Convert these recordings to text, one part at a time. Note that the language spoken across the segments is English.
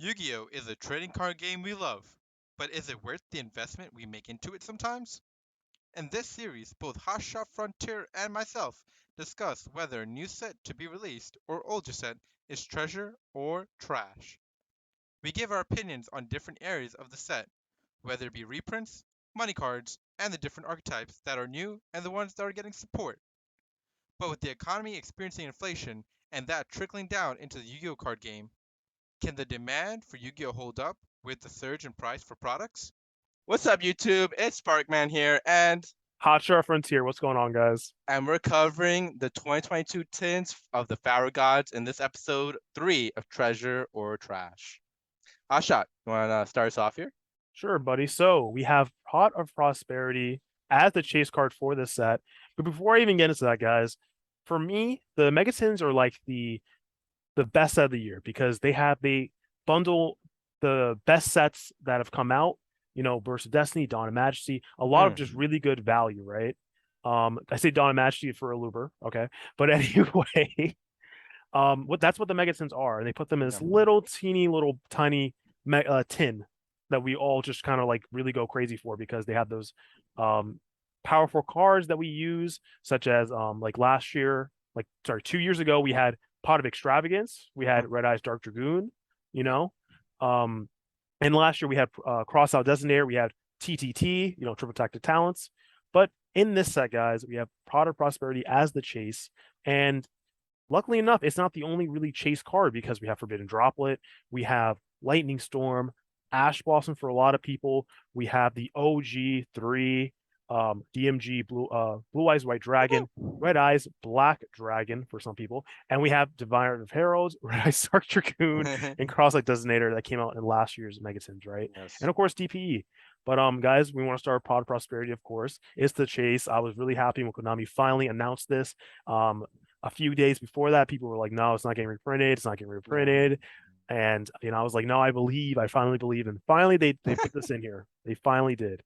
Yu-Gi-Oh! Is a trading card game we love, but is it worth the investment we make into it sometimes? In this series, both Hotshot Frontier and myself discuss whether a new set to be released or older set is treasure or trash. We give our opinions on different areas of the set, whether it be reprints, money cards, and the different archetypes that are new and the ones that are getting support. But with the economy experiencing inflation and that trickling down into the Yu-Gi-Oh card game, can the demand for Yu-Gi-Oh hold up with the surge in price for products? What's up, YouTube? It's Sparkman here, and HOTSHOT Frontier, what's going on, guys? we're covering the 2022 tints of the Pharaoh gods in this episode 3 of Treasure or Trash. Hotshot, you want to start us off here? Sure, buddy. So we have Pot of Prosperity as the chase card for this set. But before I even get into that, guys, for me, the Megatins are like the best set of the year because they bundle the best sets that have come out. You know, Burst of Destiny, Dawn of Majesty, a lot of just really good value, right? I say Dawn of Majesty for a looper, okay, but anyway, that's what the Megatins are, and they put them in this little teeny little tiny tin that we all just kind of like really go crazy for because they have those powerful cards that we use, such as like last year, like sorry, 2 years ago, we had Pot of Extravagance, we had Red Eyes Dark Dragoon, you know, and last year we had Crossout Designator, we had TTT, you know, Triple Tactic Talents, but in this set, guys, we have Pot of Prosperity as the chase, and luckily enough, it's not the only really chase card because we have Forbidden Droplet, we have Lightning Storm, Ash Blossom for a lot of people. We have the OG 3, DMG Blue Eyes White Dragon, Red Eyes Black Dragon for some people, and we have Divine of Heralds, Red Eyes Dark Dragoon, and Cross-Like Designator that came out in last year's Megatins, right? Yes. And of course DPE. But guys, we want to start Pot of Prosperity, of course. It's the chase. I was really happy when Konami finally announced this. A few days before that, people were like, no, it's not getting reprinted. It's not getting reprinted. And, you know, I was like, no, I finally believe. And finally, they put this in here. They finally did.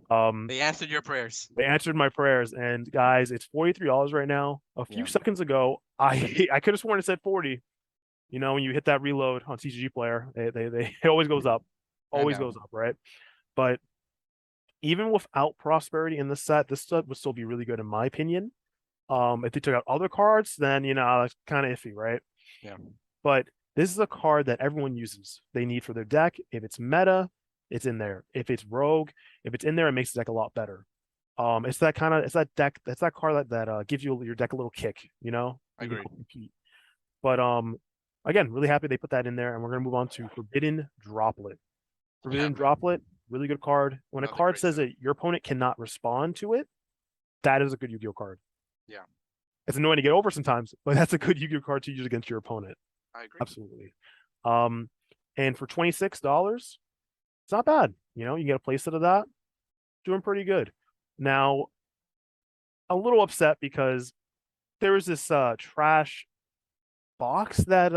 They answered your prayers. They answered my prayers. And guys, it's $43 right now. A few seconds ago, I could have sworn it said 40. You know, when you hit that reload on TCG Player, it always goes up. Always goes up, right? But even without Prosperity in this set would still be really good in my opinion. If they took out other cards, then you know it's kind of iffy, right? Yeah. But this is a card that everyone uses. They need for their deck. If it's meta, it's in there. If it's rogue, if it's in there, it makes the deck a lot better. It's that card that gives you your deck a little kick, you know? I agree. But again, really happy they put that in there, and we're gonna move on to Forbidden Droplet. Forbidden Droplet, really good card. When a card says that your opponent cannot respond to it, that is a good Yu-Gi-Oh card. Yeah. It's annoying to get over sometimes, but that's a good Yu-Gi-Oh card to use against your opponent. I agree. Absolutely. And for $26, it's not bad. You know, you get a playset of that, doing pretty good. Now, a little upset because there was this trash box that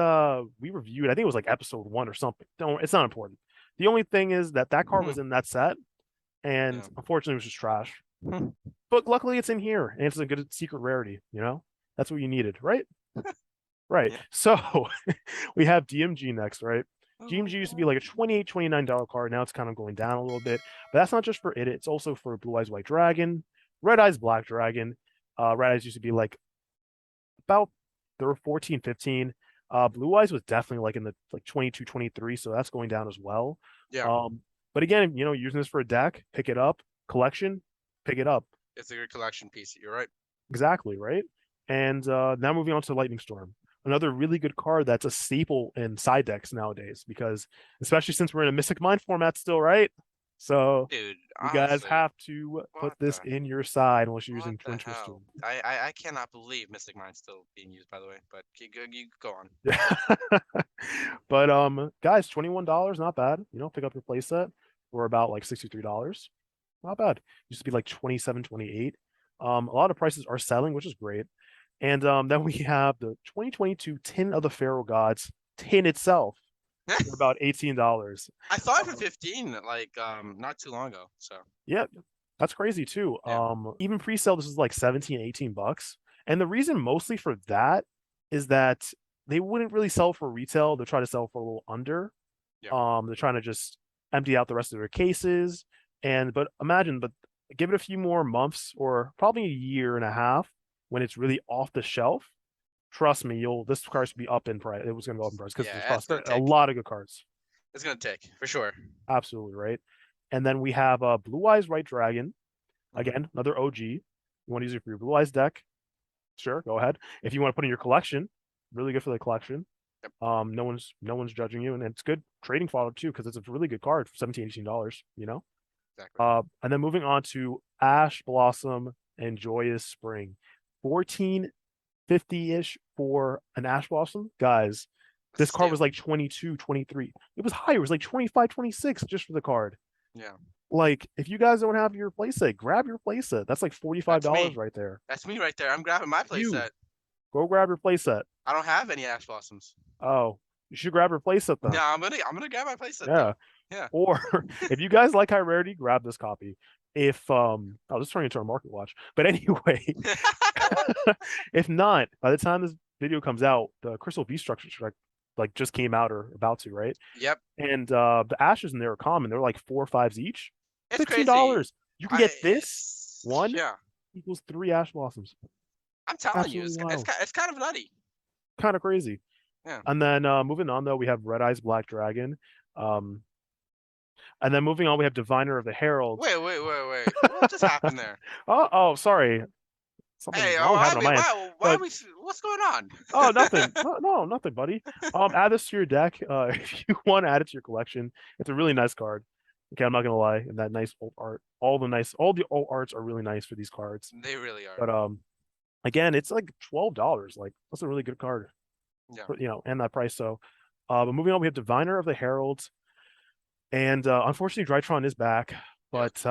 we reviewed. I think it was like episode 1 or something. It's not important. The only thing is that card was in that set, and unfortunately, it was just trash. But luckily, it's in here, and it's a good secret rarity. You know, that's what you needed, right? Right. Yeah. So we have DMG next, right? DMG used to be like a $28, $29 card. Now it's kind of going down a little bit, but that's not just for it. It's also for Blue Eyes White Dragon, Red Eyes Black Dragon. Red Eyes used to be like about they were 14, 15. Blue Eyes was definitely like in the like 22, 23, so that's going down as well. Yeah. But again, you know, using this for a deck, pick it up, collection, pick it up. It's a good collection piece. You're right. Exactly, right? And now moving on to Lightning Storm. Another really good card that's a staple in side decks nowadays, because especially since we're in a Mystic Mind format still, right? So Dude, you guys have to put this in your side unless you're using Twin Twister. I cannot believe Mystic Mind's still being used, by the way, but you go on. But guys, $21, not bad. You know, pick up your playset for about like $63. Not bad. Used to be like 27, 28. A lot of prices are selling, which is great. And then we have the 2022 Tin of the Pharaoh Gods tin itself for about $18. I saw it for 15 like not too long ago. So yeah, that's crazy too. Even pre-sale, this is like 17, $18. And the reason mostly for that is that they wouldn't really sell for retail. They'll try to sell for a little under. They're trying to just empty out the rest of their cases, but give it a few more months or probably a year and a half when it's really off the shelf. Trust me, this card's be up in price. It was going to go up in price because there's a lot of good cards. It's going to take for sure. Absolutely right. And then we have Blue Eyes White Dragon. Again, another OG. You want to use it for your Blue Eyes deck? Sure, go ahead. If you want to put in your collection, really good for the collection. Yep. No one's judging you, and it's good trading fodder too because it's a really good card for $17, $18. Exactly. And then moving on to Ash Blossom and Joyous Spring, 1450-ish for an Ash Blossom, guys. This card was like 22, 23. It was higher. It was like 25, 26 just for the card. Yeah. Like, if you guys don't have your playset, grab your playset. That's like $45 right there. That's me right there. I'm grabbing my playset. Go grab your playset. I don't have any Ash Blossoms. Oh, you should grab your playset then. Yeah, I'm gonna grab my playset. Yeah. Yeah. Or if you guys like high rarity, grab this copy. If this is turning into our market watch. But anyway, if not, by the time this video comes out, the Crystal V structure like just came out or about to, right? Yep. And the ashes in there are common. They're like 4 or 5s each. It's $15. Crazy. You can get this one. Yeah. Equals 3 Ash Blossoms. I'm telling you, it's kind of nutty. Kind of crazy. Yeah. And then moving on though, we have Red Eyes Black Dragon. And then moving on, we have Diviner of the Heralds. Wait. What just happened there? Oh, sorry. Hey, what's going on? Oh, nothing. No, nothing, buddy. Add this to your deck if you want to add it to your collection. It's a really nice card. Okay, I'm not gonna lie. And that nice old art, all the old arts are really nice for these cards. They really are. But again, it's like $12. Like that's a really good card. Yeah. But, and that price. So, but moving on, we have Diviner of the Heralds, and unfortunately, Drytron is back, but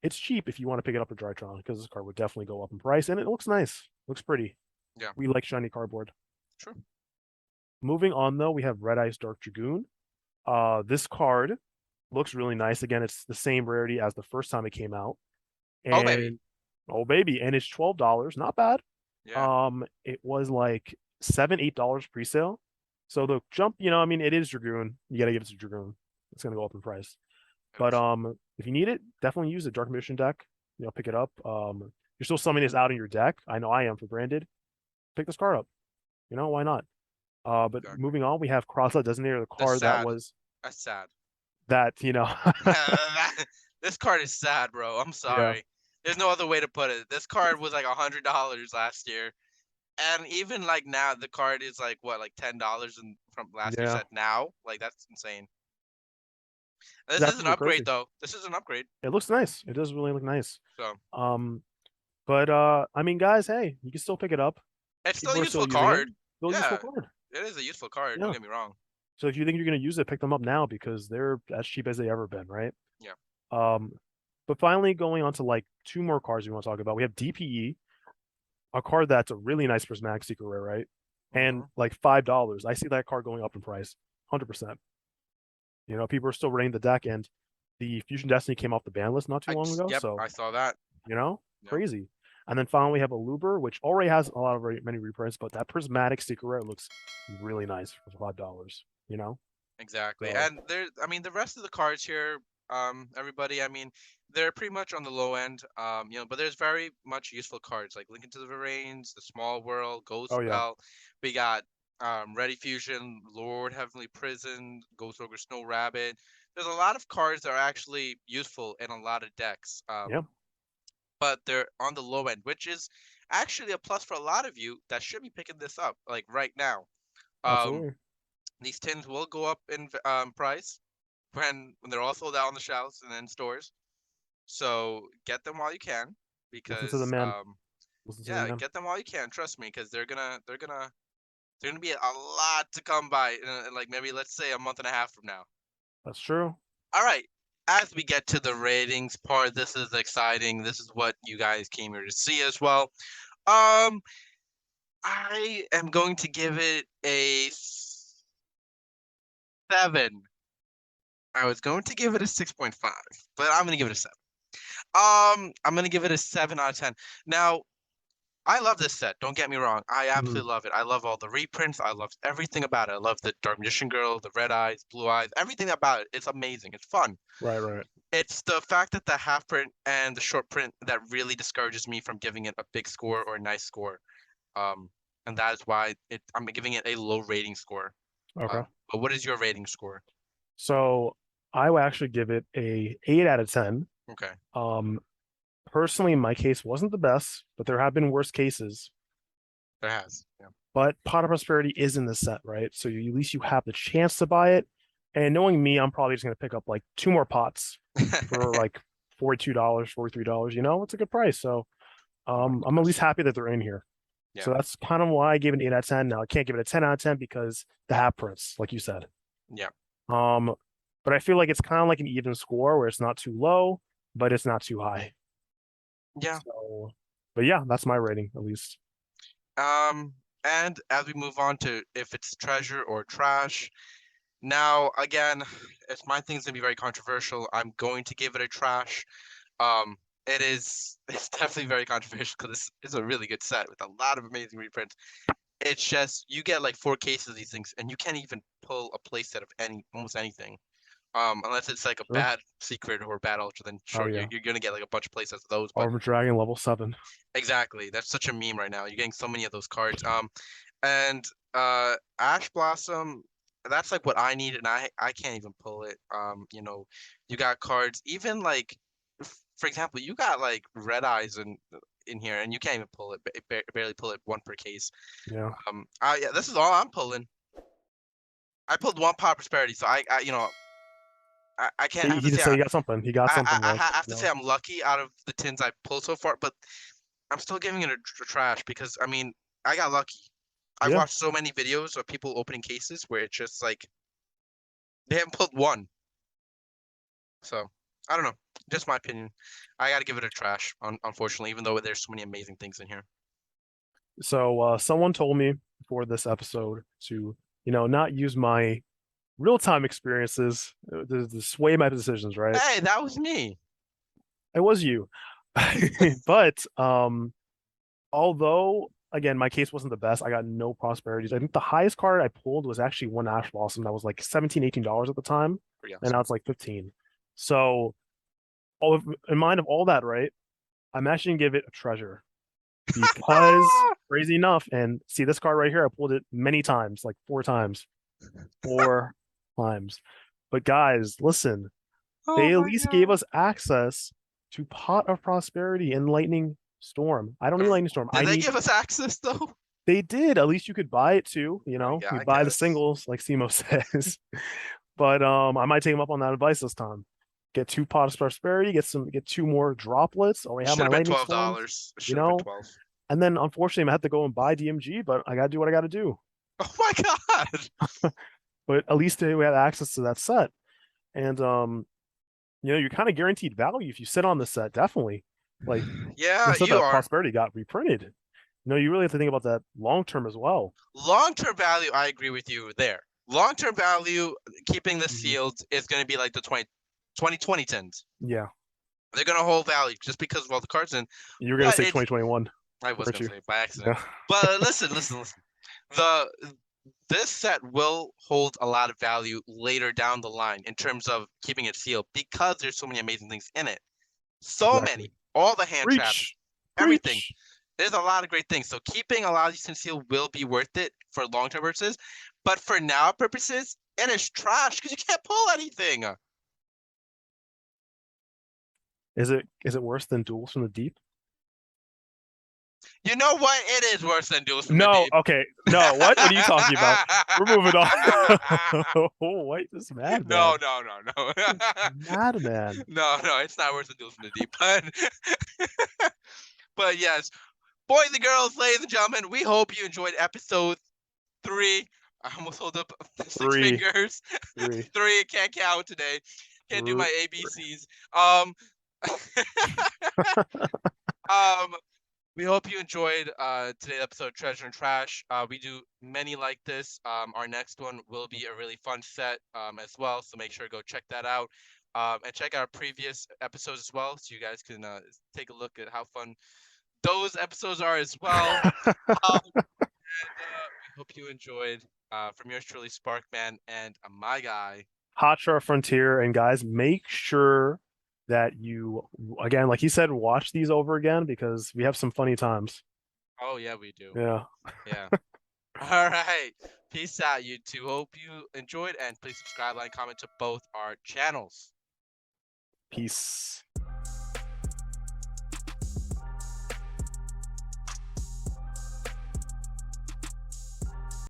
it's cheap if you want to pick it up at Drytron because this card would definitely go up in price, and it looks nice. Looks pretty. Yeah. We like shiny cardboard. True. Moving on though, we have Red Eyes Dark Dragoon. This card looks really nice. Again, it's the same rarity as the first time it came out. And, oh baby, and it's $12. Not bad. Yeah. It was like $7, $8 pre-sale. So the jump, it is Dragoon. You gotta give it to Dragoon. It's gonna go up in price. But if you need it, definitely use the Dark Mission deck. Pick it up. You're still summoning this out in your deck. I know I am for branded. Pick this card up. Why not? But moving on, we have Cross-Out Designator, the card that's sad. This card is sad, bro. I'm sorry. Yeah. There's no other way to put it. This card was like $100 last year. And even like now, the card is like what, like $10 from last year's set now? Like that's insane. This is an upgrade though. This is an upgrade. It looks nice. It does really look nice. So but guys, hey, you can still pick it up. It's still a useful card. Useful card. It is a useful card, don't get me wrong. So if you think you're gonna use it, pick them up now because they're as cheap as they ever been, right? Yeah. But finally going on to like 2 more cards we want to talk about. We have DPE, a card that's a really nice prismatic secret rare, right? And like $5. I see that card going up in price, 100%. People are still raiding the deck, and the Fusion Destiny came off the ban list not too long ago. Yep, so I saw that. Crazy. And then finally we have a Luber, which already has a lot of many reprints, but that prismatic secret rare looks really nice for $5. Exactly. So, and the rest of the cards here, everybody, they're pretty much on the low end, but there's very much useful cards like Link into the Verains, the Small World, Ghost Spell. We got Ready Fusion, Lord Heavenly Prison, Ghost Ogre Snow Rabbit. There's a lot of cards that are actually useful in a lot of decks. But they're on the low end, which is actually a plus for a lot of you that should be picking this up like right now. Absolutely. These tins will go up in price when they're all sold out on the shelves and in stores. So get them while you can because Listen to the man. Get them while you can. Trust me, because they're gonna be a lot to come by in like maybe let's say a month and a half from now. That's true. All right. As we get to the ratings part, this is exciting. This is what you guys came here to see as well. I am going to give it a 7. I was going to give it a 6.5, but I'm going to give it a 7. I'm going to give it a 7 out of 10. Now, I love this set. Don't get me wrong. I absolutely love it. I love all the reprints. I love everything about it. I love the Dark Magician Girl, the red eyes, blue eyes, everything about it. It's amazing. It's fun. Right. It's the fact that the half print and the short print that really discourages me from giving it a big score or a nice score. And that is why I'm giving it a low rating score. Okay. But what is your rating score? So I would actually give it a 8 out of 10. Okay. Personally, my case wasn't the best, but there have been worse cases. There has. Yeah. But Pot of Prosperity is in the set, right? So at least you have the chance to buy it. And knowing me, I'm probably just going to pick up like 2 more pots for like $42, $43. You know, it's a good price. So I'm at least happy that they're in here. Yeah. So that's kind of why I gave it an 8 out of 10. Now I can't give it a 10 out of 10 because the half prints, like you said. Yeah. But I feel like it's kind of like an even score where it's not too low, but it's not too high. Yeah. So, but yeah, that's my rating at least. And as we move on to if it's treasure or trash, now again, my thing's gonna be very controversial. I'm going to give it a trash. It's definitely very controversial because it's a really good set with a lot of amazing reprints. It's just you get like 4 cases of these things, and you can't even pull a playset of almost anything. Unless it's like a bad secret or a bad ultra, then sure, you're gonna get like a bunch of playsets of those. Armor Dragon level 7. Exactly, that's such a meme right now. You're getting so many of those cards. And Ash Blossom, that's like what I need, and I can't even pull it. You know, you got cards, even like, for example, you got like Red Eyes in here, and you can't even pull it. Barely pull it 1 per case. Yeah. Yeah, this is all I'm pulling. I pulled 1 Pot of Prosperity, so I you know. I can't. He just say he got something. He got something. I have to say I'm lucky out of the tins I pulled so far, but I'm still giving it a trash because I mean I got lucky. I watched so many videos of people opening cases where it's just like they haven't pulled 1. So I don't know. Just my opinion. I got to give it a trash. Unfortunately, even though there's so many amazing things in here. So someone told me before this episode to not use my real-time experiences to sway my decisions, right? Hey, that was me. It was you. But although again my case wasn't the best, I got no prosperities. I think the highest card I pulled was actually 1 Ash Blossom that was like $17-$18 at the time. Awesome. And now it's like 15. So in mind of all that, right, I'm actually gonna give it a treasure because crazy enough, and see this card right here, I pulled it many times, like 4 times. 4 times. But guys, listen, they at least gave us access to Pot of Prosperity and Lightning Storm. I don't need Lightning Storm. Did they give us access though? They did. At least you could buy it too. You buy the singles, like Simo says. But I might take him up on that advice this time. Get 2 Pot of Prosperity, get 2 more droplets. Or we have my Lightning $12. Storms, and then unfortunately I have to go and buy DMG, but I gotta do what I gotta do. Oh my god. But at least we had access to that set. And you're kind of guaranteed value if you sit on the set, definitely. Like yeah, you are. Prosperity got reprinted. You really have to think about that long term as well. Long-term value, I agree with you there. Long-term value, keeping this sealed is going to be like the 2020 tins. Yeah. They're going to hold value just because of all the cards in. You were going to say 2021. I was going to say by accident. Yeah. But listen. This set will hold a lot of value later down the line in terms of keeping it sealed because there's so many amazing things in it. So many. All the hand traps. Everything. There's a lot of great things. So keeping a lot of these things sealed will be worth it for long-term purposes. But for now purposes, it is trash because you can't pull anything. Is it worse than Duels from the Deep? You know what? It is worse than Duels from the Deep. Okay. No, what are you talking about? We're moving on. Oh, wait, this is mad, man. No. Madman. No, it's not worse than Duels from the Deep. But yes, boys and girls, ladies and gentlemen, we hope you enjoyed episode 3. I almost hold up 6 fingers. 3. Can't count today. Can't do my ABCs. We hope you enjoyed today's episode of Treasure and Trash. We do many like this. Our next one will be a really fun set as well, so make sure to go check that out. And check out our previous episodes as well, so you guys can take a look at how fun those episodes are as well. We hope you enjoyed. From yours truly, Sparkman, and my guy, HOTSHOT Frontier. And guys, make sure that you, again, like he said, watch these over again because we have some funny times. Oh yeah, we do. Yeah. Yeah. All right. Peace out, you two. Hope you enjoyed, and please subscribe, like, comment to both our channels. Peace.